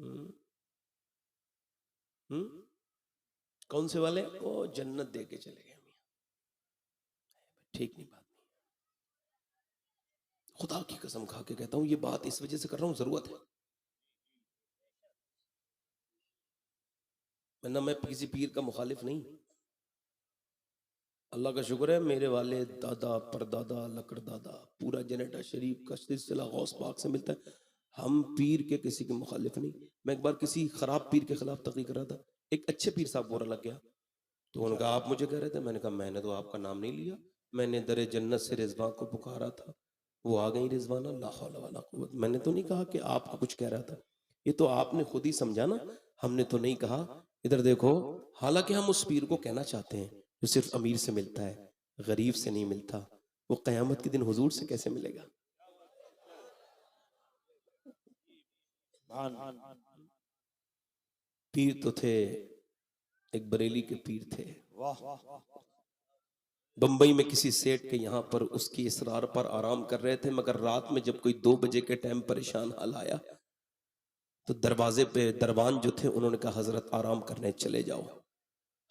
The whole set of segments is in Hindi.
हम्म, हम्म, कौन से वाले? ओ जन्नत दे के चले गए मियां। ठीक नहीं बात नहीं। खुदा की कसम खा के कहता हूं, ये बात इस वजह से कर रहा हूं, जरूरत है। मैं किसी पीर का मुखालिफ नहीं। अल्लाह का शुक्र है, मेरे वाले दादा परदादा लकड़दादा पूरा जनरेटर शरीफ का सिलसिला गौस पाक से मिलता है। हम पीर के किसी के मुखालिफ नहीं। मैं एक बार किसी खराब पीर के खिलाफ तकरीर कर रहा था, एक अच्छे पीर साहब बुरा लग गया, तो उन्होंने कहा आप मुझे कह रहे थे। मैंने कहा मैंने तो आपका नाम नहीं लिया, मैंने दरे जन्नत से रिजवान को पुकारा था, वो आ गई रिजवाना, ला हौला वला कुव्वत। मैंने तो नहीं कहा कि आपका कुछ कह रहा था, ये तो आपने खुद ही समझा ना, हमने तो नहीं कहा। इधर देखो, हालांकि हम उस पीर को कहना चाहते हैं जो सिर्फ अमीर से मिलता है, गरीब से नहीं मिलता। वो कयामत के दिन हुजूर से कैसे मिलेगा? पीर तो थे, एक बरेली के पीर थे। बंबई में किसी सेठ के यहाँ पर उसकी इसरार पर आराम कर रहे थे, मगर रात में जब कोई 2 बजे के टाइम परेशान हाल आया, तो दरवाजे पे दरबान जो थे उन्होंने कहा हजरत आराम करने चले जाओ।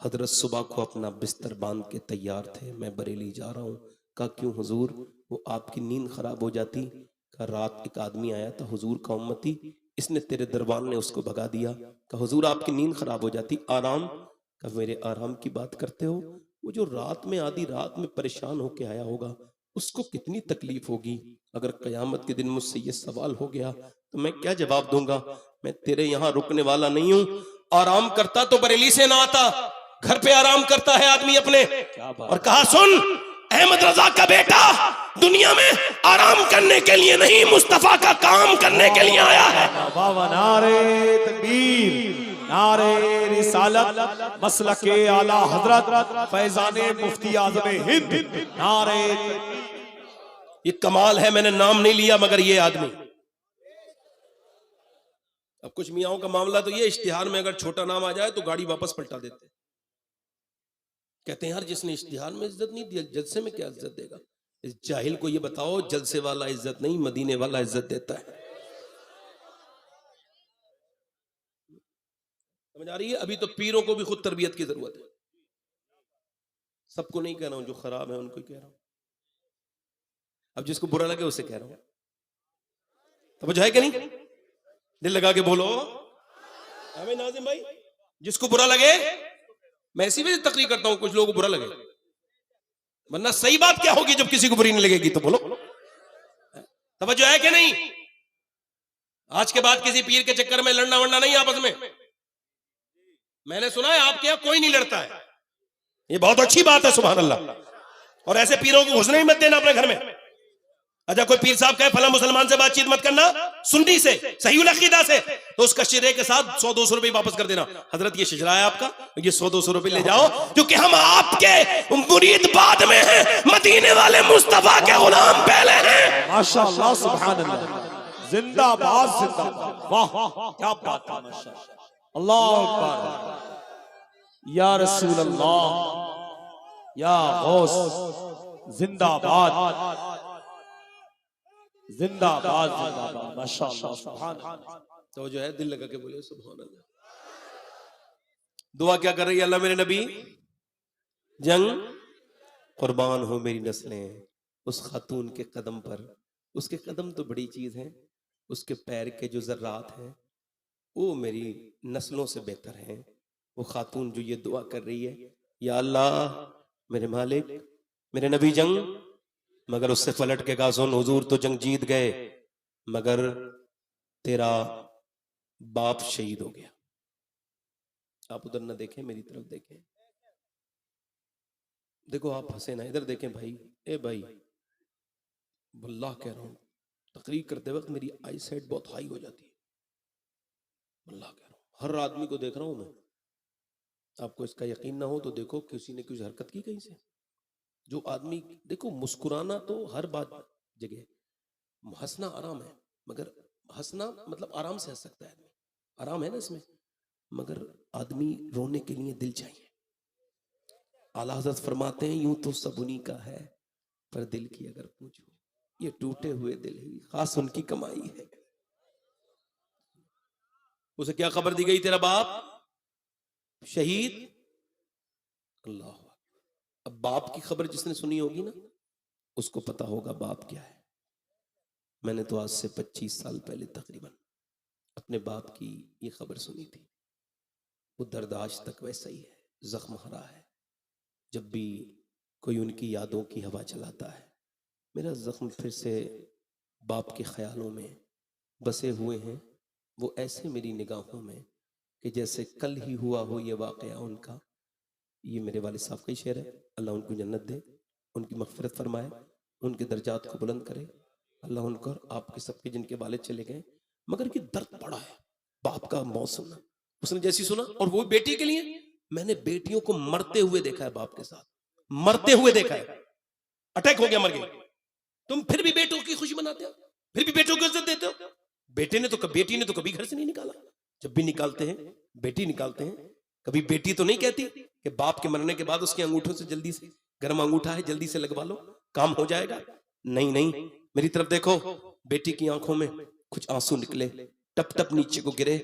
हजरत सुबह को अपना बिस्तर बांध के तैयार थे, मैं बरेली जा रहा हूँ। कहा क्यों हुजूर? वो आपकी नींद खराब हो जाती। कहा रात एक आदमी आया था हुजूर का उम्मती, इसने तेरे दरबान ने उसको भगा दिया। कहा हुजूर आपकी नींद खराब हो जाती, आराम? कहा मेरे आराम की बात करते हो? वो जो रात में आधी रात में परेशान होके आया होगा, उसको कितनी तकलीफ होगी। अगर कयामत के दिन मुझसे ये सवाल हो गया तो मैं क्या जवाब दूंगा? मैं तेरे यहाँ रुकने वाला नहीं हूं। आराम करता तो बरेली से ना आता, घर पे आराम करता है आदमी अपने। और कहा सुन अहमद रजा का बेटा, दुनिया में आराम करने के लिए नहीं, मुस्तफा का काम करने के लिए आया है। नारे तकबीर, नारे रिसालत, मसलके आला हजरत फैजाने मुफ्ती आजम हिंद, नारे। ये कमाल है, मैंने नाम नहीं लिया मगर ये आदमी। अब कुछ मियाओं का मामला तो ये, इश्तिहार में अगर छोटा नाम आ जाए तो गाड़ी वापस पलटा देते हैं। कहते हैं यार जिसने इश्तिहार में इज्जत नहीं दी, जलसे में क्या इज्जत देगा? इस जाहिल को ये बताओ, जलसे वाला इज्जत नहीं, मदीने वाला इज्जत देता है। समझ आ रही है? अभी तो पीरों को भी खुद तरबियत की जरूरत है। सबको नहीं कह रहा हूं, जो खराब है उनको ही कह रहा हूं। अब जिसको बुरा लगे उसे कह रहा हूं। तो है कि नहीं? दिल लगा के बोलो हमें नाजिम भाई, जिसको बुरा लगे, मैं इसी वजह से तकरीर करता हूं कुछ लोगों को बुरा लगे, वरना सही बात क्या होगी जब किसी को बुरी नहीं लगेगी? तो बोलो तवज्जो है कि नहीं? आज के बाद किसी पीर के चक्कर में लड़ना वड़ना नहीं आपस में। मैंने सुना है आपके यहां कोई नहीं लड़ता है, ये बहुत अच्छी बात है, सुभान अल्लाह। और ऐसे पीरों को घुसने ही मत देना अपने घर में। अच्छा कोई पीर साहब कहे फला मुसलमान से बातचीत मत करना, सुन्नी से, सही अकीदा से, तो उसका शिरे के साथ 100-200 रुपए वापस कर देना। हजरत ये शिजरा है आपका, ये 100-200 रुपए ले जाओ, क्योंकि हम आपके मुरीद बाद में हैं, मदीने वाले मुस्तफा के गुलाम पहले हैं। माशाअल्लाह, सुभान अल्लाह, जिंदाबाद जिंदाबाद, वाह क्या बात है, माशाअल्लाह, अल्लाह अकबर, या रसूल अल्लाह, या गौस, जिंदाबाद जिंदाबाद जिंदाबाद, माशाअल्लाह, सुभान अल्लाह। तो जो है दिल लगा के बोले सुभान अल्लाह। दुआ क्या कर रही है? अल्लाह मेरे नबी जंग कुर्बान हो मेरी नस्लें उस खातून के कदम पर। उसके कदम तो बड़ी चीज है, उसके पैर के जो जर्रात हैं वो मेरी नस्लों से बेहतर हैं। वो खातून जो ये दुआ कर रही है, या अल्लाह मेरे मालिक, मेरे नबी जंग, मगर उससे पलट के कहा सुन हुजूर तो जंग जीत गए, मगर तेरा बाप शहीद हो गया। आप उधर ना देखें, मेरी तरफ देखें। देखो आप हंसे ना, इधर देखें भाई। ए भाई वल्लाह कह रहा हूं, तकरीर करते वक्त मेरी आई साइट बहुत हाई हो जाती है। वल्लाह कह रहा हूं, हर आदमी को देख रहा हूं मैं। आपको इसका यकीन ना हो तो देखो किसी ने कुछ हरकत की कहीं से। जो आदमी, देखो मुस्कुराना तो हर बात जगह, हंसना आराम है, मगर हंसना मतलब आराम से हंस सकता है आदमी, आराम है ना इसमें, मगर आदमी रोने के लिए दिल चाहिए। आला हज़रत फरमाते हैं यूं तो सब उन्हीं का है, पर दिल की अगर पूछो, ये टूटे हुए दिल ही खास उनकी कमाई है। उसे क्या खबर दी गई? तेरा बाप शहीद। अल्लाह। अब बाप की खबर जिसने सुनी होगी ना, उसको पता होगा बाप क्या है। मैंने तो आज से 25 साल पहले तकरीबन अपने बाप की ये खबर सुनी थी। वो दर्द आज तक वैसा ही है, जख्म हरा है। जब भी कोई उनकी यादों की हवा चलाता है, मेरा जख्म फिर से बाप के ख्यालों में बसे हुए हैं। वो ऐसे मेरी निगाहों में कि जैसे कल ही हुआ हो ये वाकया उनका। ये मेरे वालिद साहब का ही शेर है। अल्लाह उनको जन्नत दे, उनकी मग़फ़िरत फरमाए, उनके दर्जात को बुलंद करे। अल्लाह उनको और आपके सबके जिनके वालिद चले गए, मगर ये दर्द पड़ा है बाप का मौत सुनना। उसने जैसी सुना, और वो बेटी के लिए, मैंने बेटियों को मरते हुए देखा है, बाप के साथ मरते हुए देखा है। अटैक हो गया, मर गई, तुम फिर भी बेटों की खुशी मनाते हो, फिर भी बेटों को इज्जत देते हो। बेटी ने तो कभी घर से नहीं निकाला। जब भी निकालते हैं बेटी निकालते हैं। कभी बेटी तो नहीं कहती कि बाप के मरने के बाद उसके अंगूठों से जल्दी से, गर्म अंगूठा है जल्दी से लगवा लो, काम हो जाएगा। नहीं नहीं, मेरी तरफ देखो। बेटी की आंखों में कुछ आंसू निकले, टप टप नीचे को गिरे।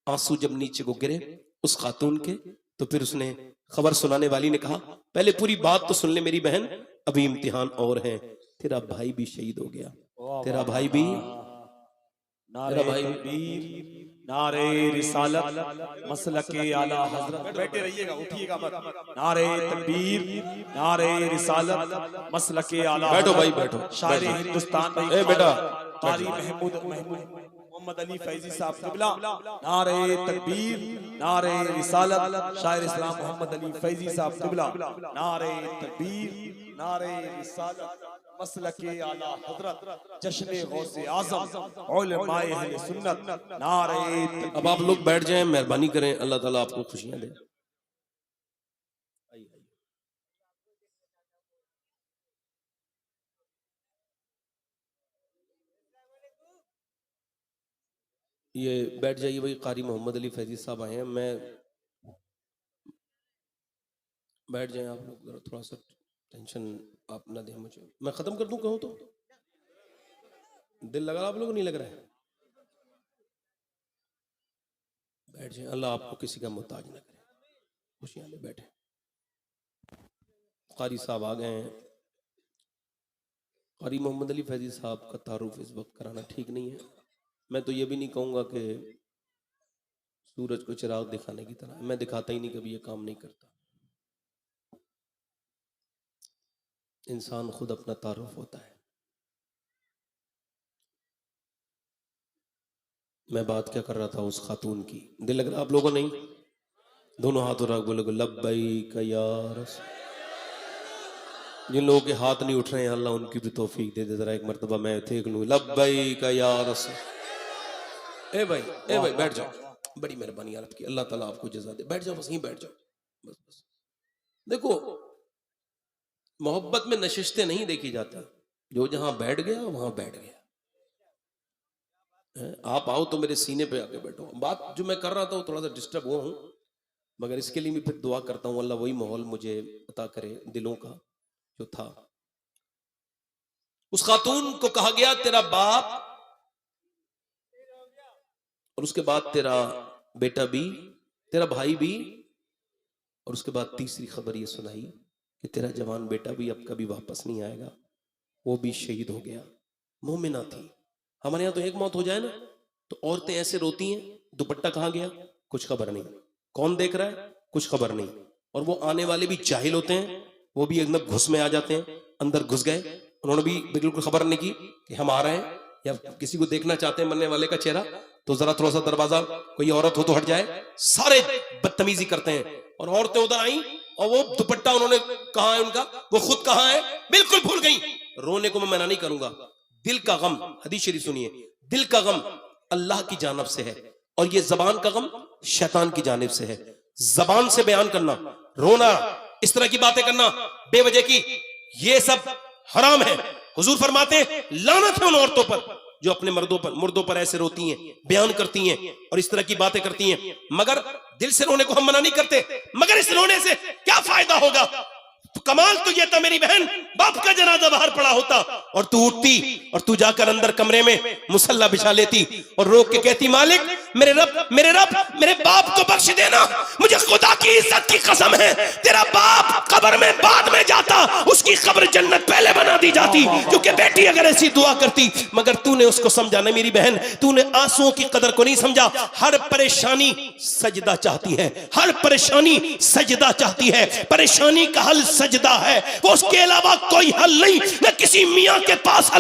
आंसू जब नीचे को गिरे उस खातून के, तो फिर उसने, खबर सुनाने वाली ने कहा, पहले पूरी बात तो सुन ले मेरी बहन, अभी इम्तिहान और है। तेरा भाई भी शहीद हो गया, तेरा भाई भी, तेरा भाई भी। नारे रिसालत मसलके आला हजरत। बैठे रहिएगा, उठिएगा मत। नारे तकबीर, नारे रिसालत मसलके आला। बैठो भाई, बैठो। शायर हिंदुस्तान में ए बेटा, कारी महमूद मोहम्मद अली फैजी साहब क़िबला। नारे तकबीर, नारे रिसालत, शायर इस्लाम मोहम्मद अली फैजी साहब क़िबला। नारे तकबीर, नारे रिसालत मसलके आला हजरत, जश्न गौसे आज़म, उलमाए अहले सुन्नत। नारे। अब आप लोग बैठ जाएं, मेहरबानी करें, अल्लाह ताला आपको खुशियां दे। ये बैठ जाइए भाई, कारी मोहम्मद अली फैजी साहब आए हैं। मैं, बैठ जाएं आप लोग, जरा थोड़ा सा टेंशन आप ना दें मुझे। मैं खत्म कर दूं कहूं तो? दिल लगा आप लोगों को, नहीं लग रहा है? बैठ जाए, अल्लाह आपको किसी का मोहताज ना करे, खुशियां ले बैठे। कारी साहब आ गए हैं। कारी मोहम्मद अली फैजी साहब का तारुफ इस वक्त कराना ठीक नहीं है। मैं तो ये भी नहीं कहूँगा कि सूरज को चिराग दिखाने की तरह, मैं दिखाता ही नहीं, कभी ये काम नहीं करता। इंसान खुद अपना तारुफ होता है। मैं बात क्या कर रहा था उस खातून की, दिल लग रहा आप लोगों को? नहीं, दोनों हाथ उठा बोलोगे लब्बैक या रसूल। जिन लोगों के हाथ नहीं उठ रहे हैं, अल्लाह उनकी भी तौफीक दे दे। जरा एक मर्तबा मैं देख लूं, लब्बैक या रसूल। ए भाई, ए भाई बैठ जाओ, बड़ी मेहरबानी आपकी, अल्लाह ताला आपको जज़ा दे। बैठ जाओ, बस यहीं बैठ जाओ, बस बस। देखो, मोहब्बत में नशिस्तें नहीं देखी जाता, जो जहां बैठ गया वहां बैठ गया। आप आओ तो मेरे सीने पे आके बैठो। बात जो मैं कर रहा था वो थोड़ा सा डिस्टर्ब हुआ हूं, मगर इसके लिए भी फिर दुआ करता हूं अल्लाह वही माहौल मुझे अता करे दिलों का जो था। उस खातून को कहा गया तेरा बाप, और उसके बाद तेरा बेटा भी, तेरा भाई भी, और उसके बाद तीसरी खबर ये सुनाई कि तेरा जवान बेटा भी अब कभी वापस नहीं आएगा, वो भी शहीद हो गया। मोमिना थी। हमारे यहाँ तो एक मौत हो जाए ना तो औरतें ऐसे रोती हैं, दुपट्टा कहाँ गया कुछ खबर नहीं, कौन देख रहा है कुछ खबर नहीं, और वो आने वाले भी जाहिल होते हैं, वो भी एकदम घुस में आ जाते हैं, अंदर घुस गए, उन्होंने भी बिल्कुल खबर नहीं की कि हम आ रहे हैं, या किसी को देखना चाहते हैं मरने वाले का चेहरा तो जरा थोड़ा सा दरवाजा, कोई औरत हो तो हट जाए, सारे बदतमीजी करते हैं। और औरतें उधर आई और वो दुपट्टा उन्होंने, कहाँ है उनका, वो खुद कहाँ है, बिल्कुल भूल गई। रोने को मैं मना नहीं करूंगा, दिल का गम, हदीस शरीफ सुनिए, दिल का गम अल्लाह की जानिब से है, और ये जबान का गम शैतान की जानिब से है। जबान से बयान करना, रोना, इस तरह की बातें करना बेवजह की, ये सब हराम है। हुजूर फरमाते हैं लानत है उन औरतों पर जो अपने मुर्दों पर ऐसे रोती हैं, बयान करती हैं और इस तरह की बातें करती हैं। मगर दिल से रोने को हम मना नहीं करते, मगर इस रोने से क्या फायदा होगा? तो कमाल तो ये था मेरी बहन, बाप का जनाजा बाहर पड़ा होता और तू उठती और तू जाकर अंदर कमरे में मुसल्ला बिछा लेती और रो के कहती, मालिक मेरे रब मेरे बाप को बख्श देना, मुझे खुदा की इज्जत की कसम है, तेरा बाप कब्र में बाद में जाता, उसकी कब्र जन्नत पहले बना दी जाती, क्योंकि बेटी अगर ऐसी दुआ करती। मगर तूने उसको समझा नहीं मेरी बहन, तूने आंसुओं की कदर को नहीं समझा। हर परेशानी सजदा चाहती है, हर परेशानी सजदा चाहती है। परेशानी का हल सजदा है, वो उसके अलावा कोई हल नहीं। न किसी मियां के पास हल